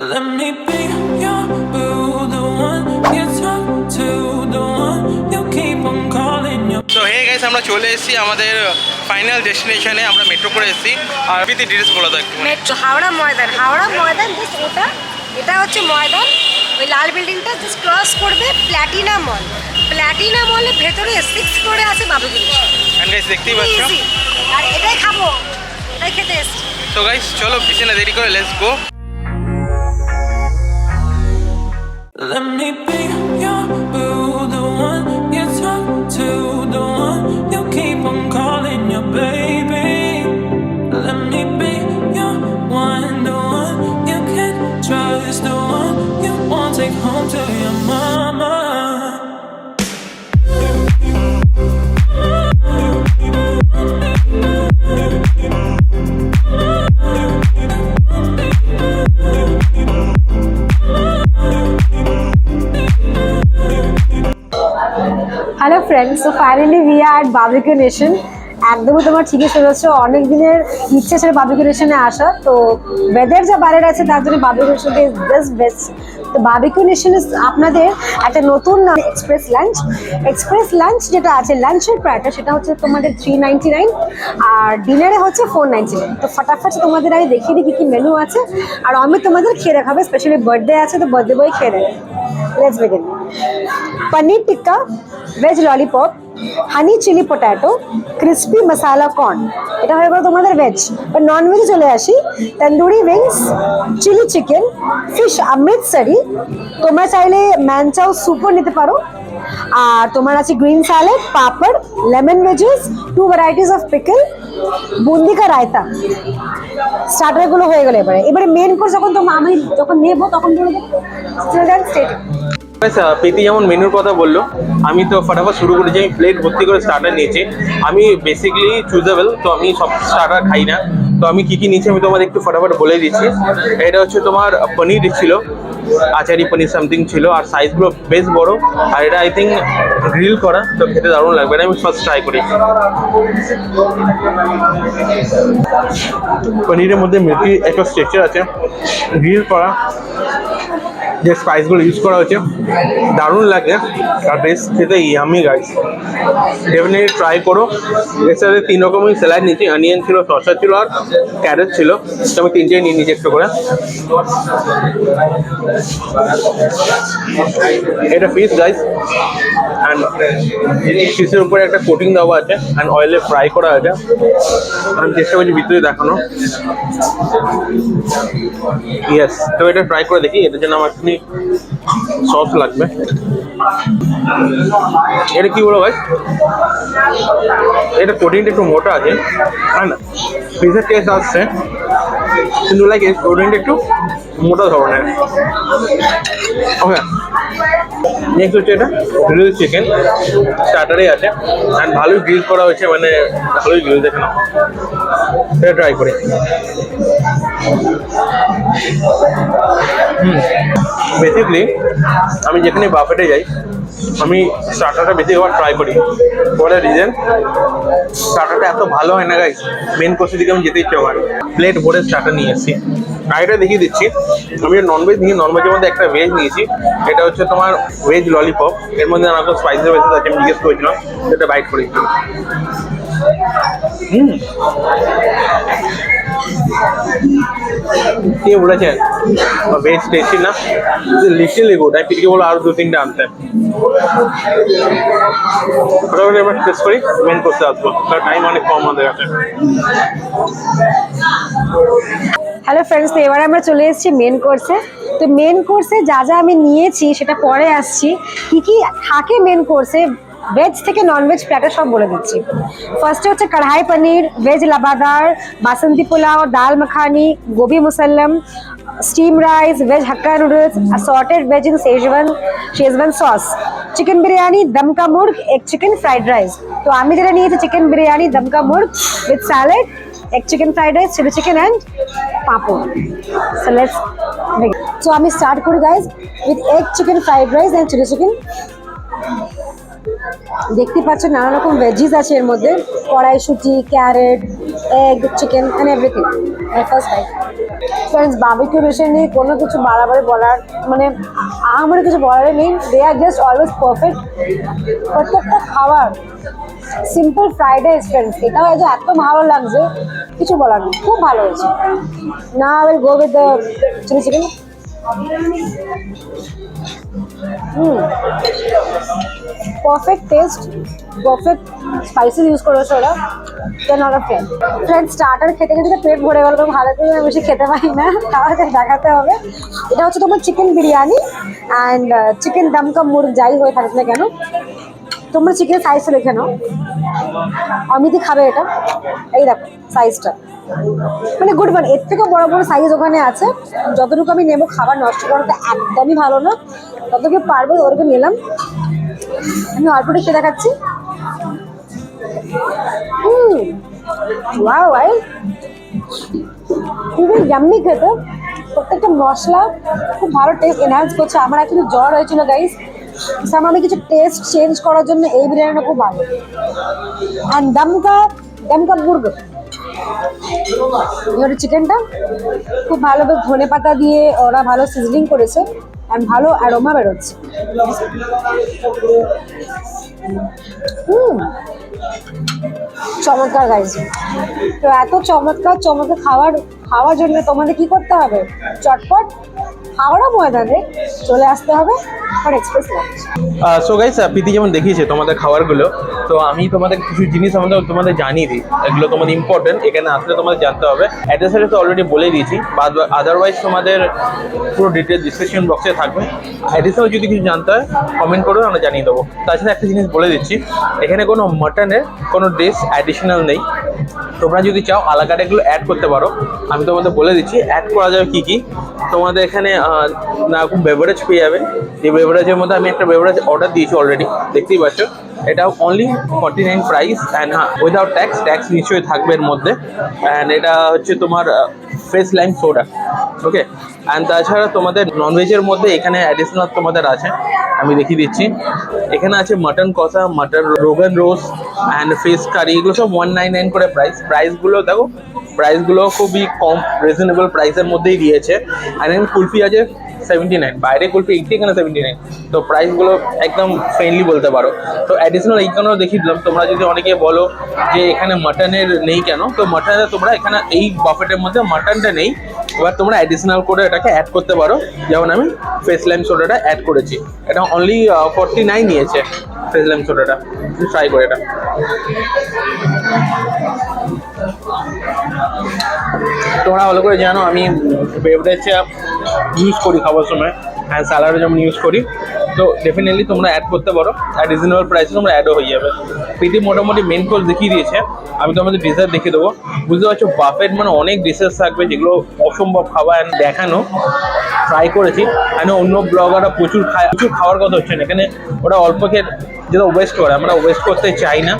Let me be your boo, the one you talk to, the one you keep on calling your. তো hey guys, আমরা চলে এসেছি আমাদের final ডেস্টিনেশনে। আমরা metro করে এসেছি। আর বিতি ডিটেলস বলো তো একটু। মেট্রো হাওড়া ময়দান জাস্ট ওটা, এটা হচ্ছে ময়দান। ওই লাল বিল্ডিংটা জাস্ট ক্রস করবে প্ল্যাটিনা মলের ভেতরে 6 ফ্লোরে আছে বাবুগিরি। এন্ড গাইস দেখতেই পাচ্ছ, আর এটাই খাবো, এটাই খেতে এসেছি। তো গাইস চলো বেশি না দেরি করে let's go. Let me be your boo, the one you talk to, the one you keep on calling your baby. Let me be your one, the one you can trust, the one you won't take home to your mama. Hello friends, so finally we are barbecue nation. একদমই তোমার ঠিকই শুনেছো, অনেক দিনের ইচ্ছে ছিল barbecue নেশনে আসা। তো ওয়েদার যা বাইরের আছে তার জন্য barbecue nation is just best. তো বারবিকিউ নেশন আপনাদের একটা নতুন এক্সপ্রেস লাঞ্চ যেটা আছে, লাঞ্চের প্রায়টা সেটা হচ্ছে তোমাদের 399 আর ডিনারে হচ্ছে 499। তো ফটাফট তোমাদের আমি দেখিয়ে দিই কী মেনু আছে, আর আমি তোমাদের খেয়ে দেখাবো। স্পেশালি বার্থডে আছে, তো বার্থডে বয় খেয়ে দেবে। Let's begin. Paneer tikka, veg lollipop, honey chilli potato, crispy masala corn, এটা হয়ে গেল তোমাদের ভেজ। বা নন ভেজে চলে আসি, tandoori wings, chilli chicken, fish Amritsari, তোমরা চাইলে ম্যানচাও স্যুপও নিতে পারো। আর তোমার আছে green salad, papad, lemon wedges, 2 varieties of pickle, boondi কা রায়তা। স্টার্টারগুলো হয়ে গেল। এবারে মেন কোর্স আমি যখন নেবো তখন বলে দেবো। প্রীতি যেমন মেনুর কথা বললো, আমি তো ফটাফট শুরু করেছি। আমি প্লেট ভর্তি করে স্টার্টার নিয়েছি। আমি বেসিক্যালি চুজেবল, তো আমি সব স্টার্টার খাই না। তো আমি কী কী নিয়েছি আমি তোমাদের একটু ফটাফট বলে দিচ্ছি। এটা হচ্ছে তোমার পনির ছিল, আচারি পনির সামথিং ছিল, আর সাইজগুলো বেশ বড়। আর এটা আই থিঙ্ক গ্রিল করা, তো খেতে দারুণ লাগবে। আমি ফার্স্ট ট্রাই করি। পনিরের মধ্যে মিল্কি একটা স্ট্রাকচার আছে, গ্রিল করা, যে স্পাইসগুলো ইউজ করা হয়েছে দারুণ লাগে। আর বেশ খেতে ইয়ামি গাইস, ডেফিনেটলি ট্রাই করো। এর সাথে 3 রকমের স্যালাড নিয়েছি, অনিয়ন ছিল, শসা ছিল, আর ক্যারেট ছিল। তো আমি 3টেই নিয়ে নিয়েছি একটু করে। এটা ফিশ গাইস, অ্যান্ড ফিশের উপরে একটা কোটিং দেওয়া আছে, অ্যান্ড অয়েলে ফ্রাই করা আছে। আমি চেষ্টা করছি ভিতরে দেখানো। ইয়েস, তো এটা ট্রাই করে দেখি। এটার জন্য আমার একটু সস লাগবে। এটা কি বলো ভাই, এটা কোটিংটা একটু মোটা আছে, অ্যান্ড ফিশের টেস্ট আসছে, কিন্তু লাইক এই কোটিংটা একটু মোটা ধরনের। ওকে, নেক্সট হচ্ছে এটা গ্রিল চিকেন, স্টার্টারে আছে, অ্যান্ড ভালোই গ্রিল করা হয়েছে, মানে ভালোই গ্রিল। দেখে নাও, এটা ট্রাই করি। বেসিকলি আমি যেখানে বাফেটে যাই, আমি স্টার্টারটা বেশি খাবার ট্রাই করি। ফর রিজন, স্টার্টারটা এত ভালো হয় না গাইস, মেন কোর্সের দিকে আমি যেতে ইচ্ছে আমার। প্লেট ভরে স্টার্টার নিয়ে এসেছি। এটা দেখিয়ে দিচ্ছি। আমি ননভেজ নিয়ে, ননভেজের মধ্যে একটা ভেজ নিয়েছি। এটা হচ্ছে তোমার ভেজ ললিপপ। এর মধ্যে আমার স্পাইসি বেশি আছে, আমি জিজ্ঞেস করেছিলাম। এটা বাইট করি। কে বলেছেন ভেজ টেস্টি না? Literally good. আমি পিটিকে বলো আরো 2-3টা আনতে। ফটাফট এবার টেস্ট করি, মেন করতে আসবো, কারণ টাইম অনেক কম আমাদের কাছে। হ্যালো ফ্রেন্ডস, তো এবার আমরা চলে এসেছি মেন কোর্সে। তো মেন কোর্সে যা যা আমি নিয়েছি সেটা পরে আসছি। কি কি থাকে মেন কোর্সে, ভেজ থেকে ননভেজ প্ল্যাটার সব বলে দিচ্ছি। ফার্স্টে হচ্ছে কড়াই পনির, ভেজ লাবাদার, বাসন্তী পোলাও, ডাল makhani, Gobi musallam, steam rice, veg hakka noodles, assorted veg in Schezwan sauce, chicken biryani, दम का मुर्ग, एक चिकन फ्राइड राइस। तो আমি যেটা নিয়েছি চিকেন বিরিয়ানি, দম का मुर्ग with salad, egg chicken fried rice, chili chicken and papad. So let's begin. So আমি স্টার্ট করি guys with egg chicken fried rice and chili chicken. দেখতে পাচ্ছেন নানা রকম ভেজিস আছে এর মধ্যে, কড়াইশুঁটি, carrot, egg, chicken and everything. First bite. Friends barbecue nation নিয়ে কোনো কিছু বাড়াবাড়ি বলার মানে আমার কিছু বলার নেই, দে আর জাস্ট অলওয়েজ পারফেক্ট। প্রত্যেকটা খাবার সিম্পল ফ্রাইড রাইস ফ্রেন্ডস, এটাও যে এত ভালো লাগছে কিছু বলার নেই, খুব ভালো হয়েছে। না I will go with the chilli chicken. Perfect taste, perfect spices use করেছে ওরা, 10 out of 10। ফ্রেন্ড স্টার্টার খেতে খেতে পেট ভরে গেল, ভালো করে বেশি খেতে পারি না, তাহলে দেখাতে হবে। এটা হচ্ছে তোমার চিকেন বিরিয়ানি অ্যান্ড চিকেন দমকা মুরগ যাই হয়ে থাকুক না কেন, তোমরা চিকেন সাইজটা দেখে নাও। অমিতি খাবে এটা, এই দেখো সাইজটা, মানে গুড ওয়ান। এর থেকেও বড় বড় সাইজ ওখানে আছে, যতটুকু আমি নেবো, খাবার নষ্ট করাটা একদমই ভালো না, ততটুকু পারবো ওরকম নিলাম। আমি অল্পটা খেয়ে দেখাচ্ছি। ওয়াও ভাই, খুবই ইয়াম্মি খেতে, প্রত্যেকটা মশলা খুব ভালো টেস্ট এনহ্যান্স করছে। আমার অ্যাকচুয়ালি জ্বর হয়েছিল গাইস, আমি কিছু টেস্ট চেঞ্জ করার জন্য এই বিরিয়ানিটা খুব ভালো। অ্যান্ড দমকা মুরগ, এবারে চিকেনটা খুব ভালোভাবে ধনে পাতা দিয়ে ওরা ভালো সিজলিং করেছে অ্যান্ড ভালো অ্যারোমা বেরোচ্ছে। চমৎকার গাইজ। তো এত চমৎকার খাওয়ার জন্য তোমাদের কি করতে হবে, চটপট হাওড়া ময়দানে চলে আসতে হবে for express lunch. So guys, Preeti যেমন দেখিয়েছে তোমাদের খাবারগুলো, তো আমি তোমাদের কিছু জিনিস তোমাদের জানিয়ে দিই, এগুলো তোমাদের ইম্পর্টেন্ট, এখানে আসলে তোমাদের জানতে হবে। অ্যাড্রেসটা তো অলরেডি বলে দিয়েছি, বা আদারওয়াইজ তোমাদের পুরো ডিটেল ডিসক্রিপশন বক্সে থাকবে। অ্যাড্রেসেও যদি কিছু জানতে হয় কমেন্ট করো, আমরা জানিয়ে দেবো। তাছাড়া একটা জিনিস বলে দিচ্ছি, এখানে কোনো মাটনের কোনো ডিশ অ্যাডিশনাল নেই, তোমরা যদি চাও আলাকাটা এগুলো অ্যাড করতে পারো। আমি তোমাদের বলে দিচ্ছি অ্যাড করা যাবে কী কী। তোমাদের এখানে না খুব বেভারেজ পেয়ে যাবে, এই বেভারেজের মধ্যে আমি একটা বেভারেজ অর্ডার দিয়েছি অলরেডি, দেখতেই পাচ্ছ। এটা অনলি 49 প্রাইস অ্যান্ড হ্যাঁ উইদাউট ট্যাক্স নিশ্চয়ই থাকবে এর মধ্যে। অ্যান্ড এটা হচ্ছে তোমার fresh lime soda, okay. And তাছাড়া তোমাদের ননভেজের মধ্যে এখানে অ্যাডিশনাল তোমাদের আছে, আমি দেখিয়ে দিচ্ছি। এখানে আছে mutton kosha, mutton rogan roast and fish curry, এগুলো সব 199 করে প্রাইসগুলো দেখো, প্রাইসগুলো খুবই কম, রিজনেবল প্রাইসের মধ্যেই দিয়েছে। আর এখানে কুলফি আছে 79, বাইরে কুলফি 80, এখানে 79, তো প্রাইসগুলো একদম ফ্রেন্ডলি বলতে পারো। তো অ্যাডিশনাল এইখানেও দেখিয়ে দিলাম। তোমরা যদি অনেকে বলো যে এখানে মাটনের নেই কেন, তো মাটনের তোমরা এখানে এই বাফেটের মধ্যে মাটনটা নেই, এবার তোমরা অ্যাডিশনাল করে এটাকে অ্যাড করতে পারো। যেমন আমি ফ্রেশ লাইম সোডাটা অ্যাড করেছি, এটা অনলি 49 নিয়েছে ফ্রেশ লাইম সোডাটা। ট্রাই করে এটা, তোমরা ভালো করে জানো আমি বেভারেজ ইউজ করি খাবার সময়, অ্যান্ড স্যালাডে যেমন ইউজ করি, তো ডেফিনেটলি তোমরা অ্যাড করতে পারো, আর রিজনেবল প্রাইসে তোমরা অ্যাডও হয়ে যাবে। প্রীতি মোটামুটি মেন কোর্স দেখিয়ে দিয়েছে, আমি তোমাদের ডিজার্ট দেখিয়ে দেবো। বুঝতে পারছো বাফেট মানে অনেক ডিশেস থাকবে, যেগুলো অসম্ভব খাবার দেখানো ট্রাই করেছি। আমি অন্য ব্লগাররা প্রচুর খাওয়ার কথা হচ্ছে না, এখানে ওরা অল্প খেয়ে যেটা ওয়েস্ট করে, আমরা ওয়েস্ট করতে চাই না,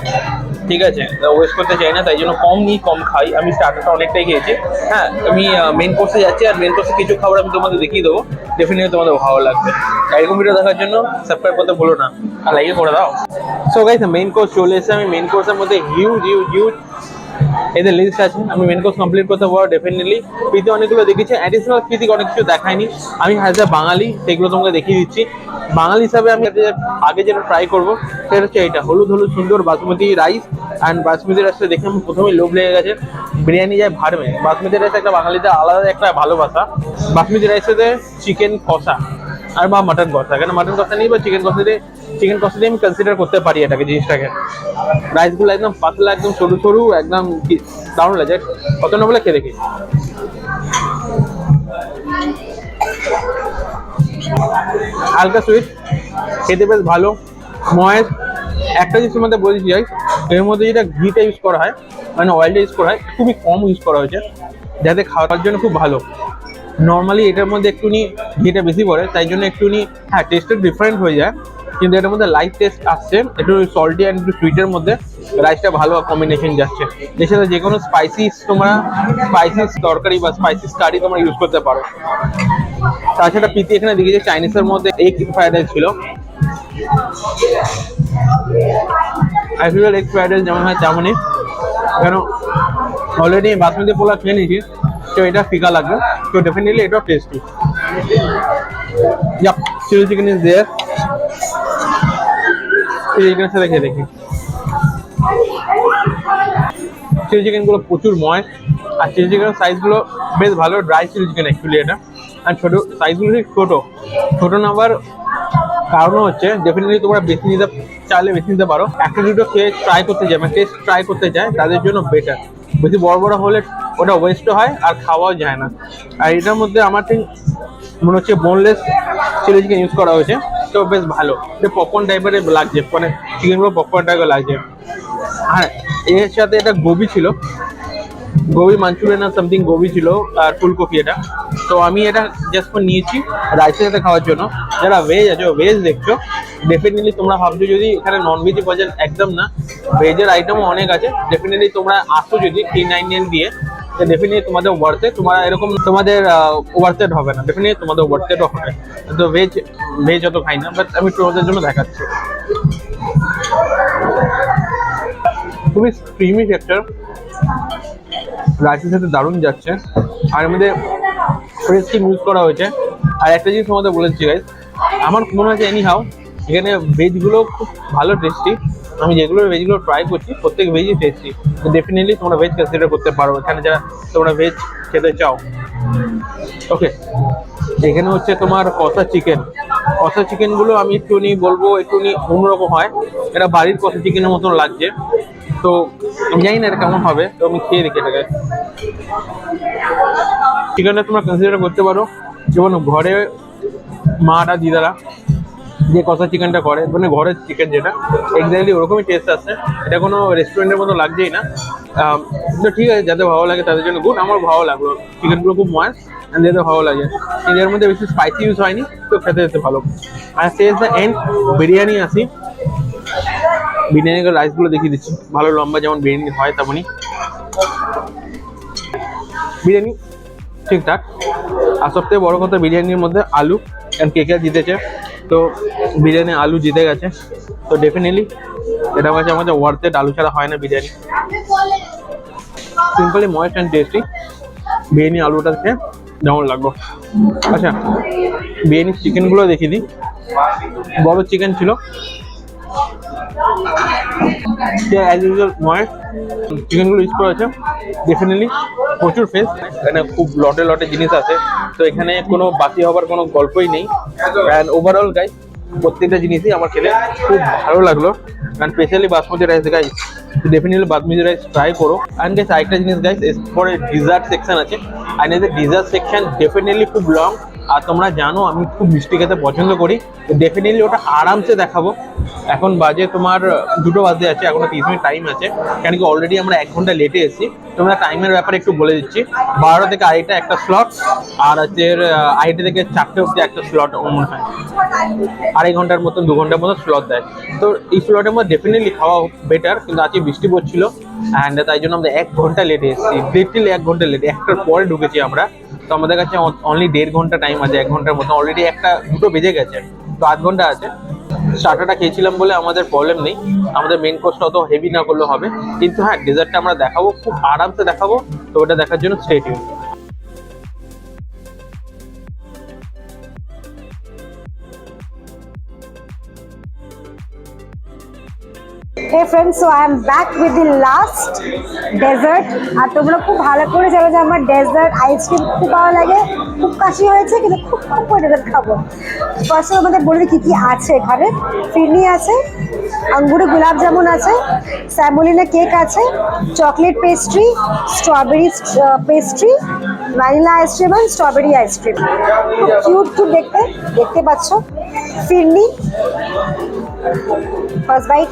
ঠিক আছে, ওয়েস্ট করতে চাই না, তাই জন্য কম নিই কম খাই। আমি স্টার্টারটা অনেকটাই খেয়েছি। হ্যাঁ, আমি মেন কোর্সে যাচ্ছি, আর মেন কোর্সে কিছু খাবার আমি তোমাদের দেখিয়ে দেবো, ডেফিনেটলি তোমাদের ভালো লাগবে। এরকম ভিডিও দেখার জন্য সাবস্ক্রাইব করতে ভুলো না, আর লাইক করে দাও। সো গাইস, মেন কোর্স চলে এসেছে। আমি মেন কোর্সের মধ্যে হিউজ এদের লিস্ট আছে, আমি মেন কোর্স কমপ্লিট করতে পারবো ডেফিনেটলি। প্রীতি অনেকগুলো দেখেছি, অ্যাডিশনাল প্রীতি অনেক কিছু দেখায়নি, আমি অ্যাজ এ বাঙালি সেগুলো তোমাকে দেখিয়ে দিচ্ছি। বাঙালি হিসাবে আমি আগে যেটা ট্রাই করবো সেটা হচ্ছে এটা হলুদ সুন্দর বাসমতি রাইস। অ্যান্ড বাসমতি রাইসটা দেখে আমি প্রথমেই লোভ লেগে গেছে, বিরিয়ানি যায় ভাড়মে। বাসমতি রাইস একটা বাঙালিদের আলাদা একটা ভালোবাসা। বাসমতি রাইসেতে চিকেন কষা আর বা মাটন কষা, কেন মাটন কষা নেই বা চিকেন কষা দিয়ে আমি কনসিডার করতে পারি এটাকে, জিনিসটাকে। রাইসগুলো একদম পাতলা, একদম সরু একদম দারুণ লাগে। কত না বলে খেয়ে দেখি। হালকা সুইট, খেতে বেশ ভালো। ময়েস একটা জিনিসের মধ্যে বলছি যাই, এর মধ্যে যেটা ঘিটা ইউজ করা হয়, মানে অয়েলটা ইউজ করা হয়, খুবই কম ইউজ করা হয়েছে, যাতে খাওয়ার জন্য খুব ভালো। নর্মালি এটার মধ্যে একটুখানি ঘিটা বেশি পড়ে, তাই জন্য একটুখানি হ্যাঁ টেস্টটা ডিফারেন্ট হয়ে যায়, কিন্তু এটার মধ্যে লাইট টেস্ট আসছে, একটু সল্টি অ্যান্ড একটু সুইটের মধ্যে রাইসটা ভালো কম্বিনেশন যাচ্ছে। এর সাথে যে কোনো স্পাইসিস তরকারি বা স্পাইসিস কারি তোমরা ইউজ করতে পারো। তাছাড়া প্রীতি এখানে দেখেছি চাইনিজের মধ্যে এগ ফ্রাইড রাইস ছিল, এগ ফ্রাইড রাইস যেমন হয় তেমনই, কেন অলরেডি বাসমতি পোলা খেয়ে নিয়েছি, তো এটা ফিকা লাগবে, তো ডেফিনেটলি এটা tasty. Yep, chili chicken is there. Chilli চিকেনের সাথে খেয়ে দেখি। চিলি চিকেন গুলো প্রচুর ময়, আর চিলি চিকেনের সাইজ গুলো বেশ ভালো, ড্রাই চিলি চিকেন অ্যাকচুয়ালি এটা। আর ছোট সাইজ গুলো ঠিক ছোট নেওয়ার কারণও হচ্ছে ডেফিনেটলি তোমরা বেশি নিতে চাইলে বেশি নিতে পারো। একটা দুটো খেয়ে ট্রাই করতে চায়, মানে টেস্ট ট্রাই করতে চায়, তাদের জন্য বেটার। বেশি বড় বড় হলে ওটা ওয়েস্টও হয় আর খাওয়াও যায় না। আর এটার মধ্যে আমার ঠিক মনে হচ্ছে বোনলেস চিলি চিকেন ইউজ করা হয়েছে, তো বেশ ভালো। এটা পপকর্ন টাইপের লাগছে, মানে চিকেনগুলো পপকর্ন টাইপের লাগছে। আর এর সাথে এটা গোবি ছিল, গোবি মাঞ্চুরিয়ান আর সামথিং গোবি ছিল, আর ফুলকপি এটা। তো আমি এটা জাস্ট নিয়েছি রাইসের সাথে খাওয়ার জন্য। যারা ভেজ আছে, ভেজ দেখছো, ডেফিনেটলি তোমরা ভাবছো যদি এখানে ননভেজ বাজার, একদম না, ভেজের আইটেমও অনেক আছে। ডেফিনেটলি তোমরা আসো যদি 399 দিয়ে, তো ডেফিনেটলি তোমাদের ওয়ার্থে, তোমরা এরকম তোমাদের ওয়ার্থেড হবে না, ডেফিনেটলি তোমাদের ওয়ার্থেডও হবে। তো ভেজ অত খাই না, বাট আমি তোমাদের জন্য দেখাচ্ছি। খুবই ক্রিমি টেক্সচার, রাইসের সাথে দারুণ যাচ্ছে। আর এর মধ্যে ফ্রেশ ক্রিম ইউজ করা হয়েছে। আর একটা জিনিস তোমাদের বলেছি গাইস, আমার মনে হচ্ছে এনি হাউ এখানে ভেজগুলো খুব ভালো টেস্টি। আমি যেগুলো ভেজগুলো ট্রাই করছি প্রত্যেক ভেজই টেস্টি, তো ডেফিনেটলি তোমরা ভেজ কনসিডার করতে পারো এখানে যারা তোমরা ভেজ খেতে চাও। ওকে, এখানে হচ্ছে তোমার কষা চিকেনগুলো আমি একটুখানি বলবো একটুখানি অন্যরকম হয়। এটা বাড়ির কষা চিকেনের মতন লাগছে, তো আমি জানি না এটা কেমন হবে, তো আমি খেয়ে দেখি এটাকে। চিকেনটা তোমরা কনসিডার করতে পারো যেমন ঘরে মারা দিদারা যে কষা চিকেনটা করে, মানে ঘরের চিকেন যেটা, এক্স্যাক্টলি ওরকমই টেস্ট আসছে। এটা কোনো রেস্টুরেন্টের মতো লাগছেই না। তো ঠিক আছে, যাদের ভালো লাগে তাদের জন্য গুড। আমার ভালো লাগলো, চিকেনগুলো খুব ময়, যাদের ভালো লাগে। এর মধ্যে বেশি স্পাইসি ইউজ হয়নি, তো খেতে যেতে ভালো। আর শেষ দ্য এন্ড বিরিয়ানি আসি। বিরিয়ানির রাইসগুলো দেখিয়ে দিচ্ছি, ভালো লম্বা যেমন বিরিয়ানি হয় তেমনই বিরিয়ানি, ঠিকঠাক। আর সবথেকে বড় কথা বিরিয়ানির মধ্যে আলু অ্যান্ড কে জিতেছে, তো বিরিয়ানি আলু জিতে গেছে। তো ডেফিনেটলি এটা হচ্ছে আমাদের ওয়ার্থেড, আলু ছাড়া হয় না biryani. Simply moist and tasty biryani আলুটা খেয়ে যেমন লাগলো। আচ্ছা, বিরিয়ানির চিকেনগুলো দেখিয়ে দিই। বড় চিকেন ছিল, অ্যাজ ইউজুয়াল ময়েস্ট চিকেনগুলো ইউজ করা হয়েছে। ডেফিনেটলি প্রচুর ফ্রেশ, এখানে খুব লটে জিনিস আছে, তো এখানে কোনো বাকি হবার কোনো গল্পই নেই। অ্যান্ড ওভারঅল গাইস প্রত্যেকটা জিনিসই আমার খেলে খুব ভালো লাগলো। And specially basmati rice guys, definitely basmati rice try করো। অ্যান্ড গাইস আরেকটা জিনিস গাইস, এরপরে ডিজার্ট সেকশন আছে, অ্যান্ড এই ডিজার্ট সেকশন ডেফিনেটলি খুব লং। আর তোমরা জানো আমি খুব মিষ্টি খেতে পছন্দ করি, তো ডেফিনেটলি ওটা আরামসে দেখাবো। এখন বাজে তোমার 2টো বাজে আছে, এখনো 30 মিনিট টাইম আছে, কেন কি অলরেডি আমরা 1 ঘন্টা লেটে এসেছি। তোমরা টাইমের ব্যাপারে একটু বলে দিচ্ছি, 12টা থেকে আড়াইটা একটা স্লট, আর হচ্ছে 2:30 থেকে 4টে অব্দি একটা স্লট মনে হয়, 2.5 ঘন্টার মতন 2 ঘন্টার মতো স্লট দেয়। তো এই স্লটের মধ্যে ডেফিনেটলি খাওয়া বেটার, কিন্তু আজকে বৃষ্টি পড়ছিল অ্যান্ড তাই জন্য আমরা 1 ঘন্টা লেটে এসেছি, লিটলি 1 ঘন্টা লেট, 1টার পরে ঢুকেছি আমরা। তো আমাদের কাছে অনলি 1.5 ঘন্টা টাইম আছে, 1 ঘন্টার মতো। অলরেডি 2টো বেজে গেছে, তো 8 ঘন্টা আছে। স্টার্টারটা খেয়েছিলাম বলে আমাদের প্রবলেম নেই, আমাদের মেন কোর্সটা অত হেভি না করলেও হবে, কিন্তু হ্যাঁ ডেজার্টটা আমরা দেখাবো, খুব আরামসে দেখাবো। তো ওটা দেখার জন্য stay tune. Hey friends, so I am back with the last dessert. আর তোমরা খুব ভালো করে জানো যে আমার ডেজার্ট আইসক্রিম খুব ভালো লাগে, খুব কাশি হয়েছে কিন্তু খুব করে ডেজার্ট খাবো। ফার্স্টে আমাদের বলে কি কি আছে এখানে। ফিরনি আছে, আঙ্গুরে গোলাপ জামুন আছে, স্যামোলিনা কেক আছে, chocolate pastry, strawberry pastry, vanilla ice cream আর স্ট্রবেরি আইসক্রিম। খুব কিউট দেখতে পাচ্ছ। ফিরনি ফার্স্ট বাইট,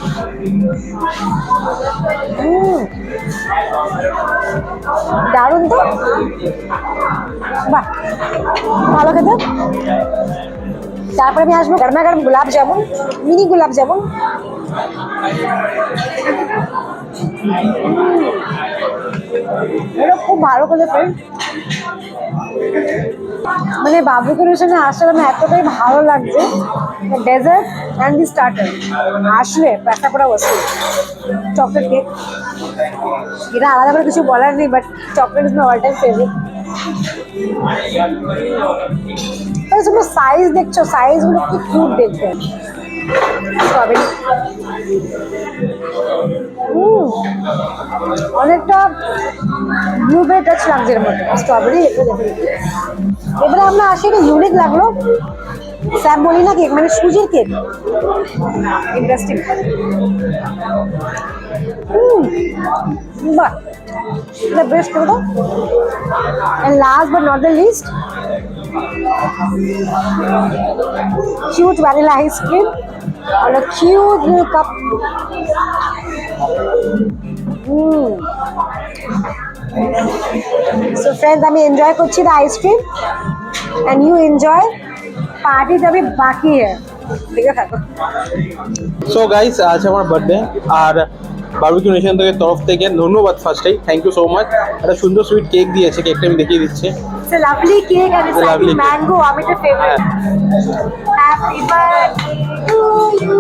দারুণ তো, বাহ ভালো খেতে। তারপরে আমি আসবো গরমা গরম গোলাপ জামুন, মিনি গোলাপ জামুন। এটা খুব ভালো করে ফ্রেন্ড, মানে বাবুকে রেশনে আসলে আমার এতটাই ভালো লাগছে। ডেজার্ট অ্যান্ড দি স্টার্টার আসলে পেশা করা বস্তু। চকলেট কেক, এটা আলাদা করে কিছু বলার নেই, but chocolate is my all time favourite. তোমরা সাইজ দেখছো, সাইজগুলো কি কিউট দেখতে। স্ট্রবেরি অনেকটা ব্লুবেরি টাচ লাগছে এর মধ্যে, স্ট্রবেরি। এবারে আমরা আসি, এটা ইউনিক লাগলো, স্যাম বলি না কেক, মানে সুজির কেক। ইন্টারেস্টিং। বাহ, এটা বেস্ট করো। And last but not the least, cute vanilla ice cream on a cute little cup. So friends, আমি এনজয় করছি the ice cream and you enjoy party যাবে বাকি দেখে থাকো। সো গাইস, আজ আমার বার্থডে, আর বারবিকিউ নেশন থেকে তরফ থেকে ধন্যবাদ। ফার্স্টেই থ্যাংক ইউ সো মাচ। একটা সুন্দর সুইট কেক দিয়েছে, কেকটা আমি দেখিয়ে দিচ্ছি। It's a lovely cake and it's like mango. I'm a favorite. Happy birthday to you.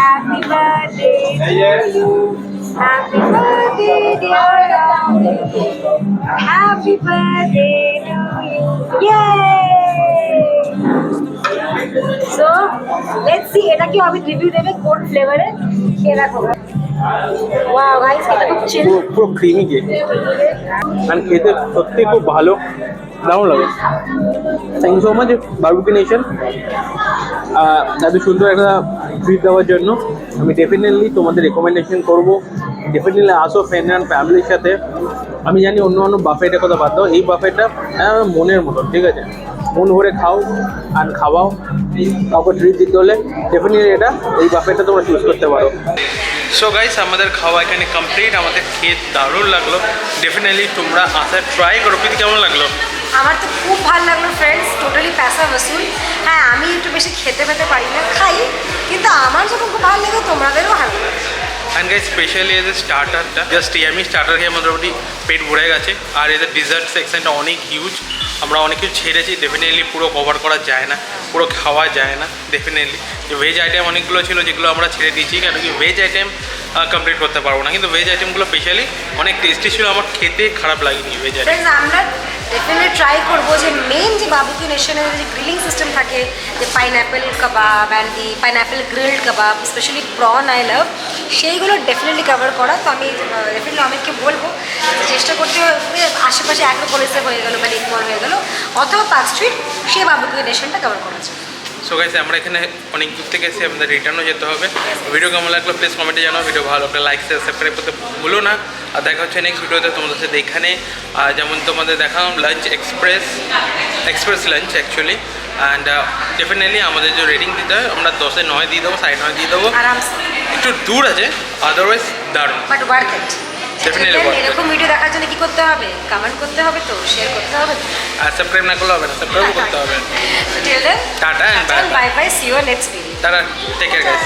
Happy birthday to you. Happy birthday, dear Ram. Happy birthday to you. Yay! So, let's see. এটা কি আমি review দেবে কোন ফ্লেভারে খেয়ে রাখো। Wow, guys, এটা খুব চিল। পুরো ক্রিমি কেক, মানে খেতে সত্যি খুব ভালো, দারুণ লাগে। Thank you so much Barbeque Nation এত সুন্দর একটা ট্রিট দেওয়ার জন্য। আমি ডেফিনেটলি তোমাদের রেকমেন্ডেশন করবো, ডেফিনেটলি আসো ফ্রেন্ড অ্যান্ড ফ্যামিলির সাথে। আমি জানি অন্য অন্য বাফেটের কথা বাদ দাও, এই বাফেটটা মনের মতন, ঠিক আছে? মন ভরে খাও আর খাওয়াও। কাউকে ট্রিট দিতে হলে ডেফিনেটলি এই বাফেটটা তোমরা চুজ করতে পারো। সো গাইস, আমাদের খাওয়া এখানে কমপ্লিট, আমাদের খেয়ে দারুণ লাগলো। ডেফিনেটলি তোমরা আসার ট্রাই করো। প্রীতি, কেমন লাগলো? আমার তো খুব ভালো লাগলো ফ্রেন্ডস, টোটালি পয়সা বসুল। হ্যাঁ, আমি একটু বেশি খেতে পারি না, খাই, কিন্তু আমার যখন খুব ভালো লাগে তোমাদেরও ভালো লাগে। অ্যান্ড গাইস, স্পেশালি এদের স্টার্টারটা, জাস্ট আমি স্টার্টার খেয়ে মোটামুটি পেট ভরে গেছে। আর এদের ডিজার্ট সেকশনটা অনেক হিউজ, আমরা অনেক কিছু ছেড়েছি, ডেফিনেটলি পুরো কভার করা যায় না, পুরো খাওয়া যায় না। ডেফিনেটলি ভেজ আইটেম অনেকগুলো ছিল যেগুলো আমরা ছেড়ে দিয়েছি, কেন কি ভেজ আইটেম কমপ্লিট করতে পারবো না, কিন্তু ভেজ আইটেমগুলো স্পেশালি অনেক টেস্টি ছিল, আমার খেতে খারাপ লাগেনি ভেজ আইটেম। আমরা ডেফিনেটলি ট্রাই করবো যে মেন যে বারবিকিউ নেশনের যে গ্রিলিং সিস্টেম থাকে, যে pineapple kebab and the pineapple grilled kebab, specially prawn I love, সেইগুলো ডেফিনেটলি কভার করা। তো আমি ডেফিনেটলি অনেককে বলবো চেষ্টা করতে হবে আশেপাশে অ্যাক্রোপলিসে হয়ে গেলো বা লেক মল হয়ে গেলো অথবা পার্ক স্ট্রিট, সেই বারবিকিউ নেশনটা কভার করা যায়। সো গাইস, আমরা এখানে অনেক দূর থেকে এসে আমাদের রিটার্নও যেতে হবে। ভিডিও কেমন লাগলো প্লিজ কমেন্টে জানাও। ভিডিও ভালো লাগলে লাইক শেয়ার সাবস্ক্রাইব করতে ভুলো না। আর দেখা হচ্ছে নেক্সট ভিডিওতে তোমাদের সাথে। এখানে যেমন তোমাদের দেখালাম lunch express lunch actually. And definitely আমাদের যে রেটিং দিতে হয় আমরা 10-এ 9 দিয়ে দেবো, 9.5 দিয়ে দেবো। একটু দূর আছে, আদারওয়াইজ দারুণ, বাট ওয়ার্থ ইট। ডেফিনেটলি এরকম ভিডিও দেখার জন্য কি করতে হবে? কমেন্ট করতে হবে, তো শেয়ার করতে হবে, আর সাবস্ক্রাইব না করলে হবে না, সাবস্ক্রাইব করতে হবে। Till then tata and bye bye, see you next video. Tata, take care guys.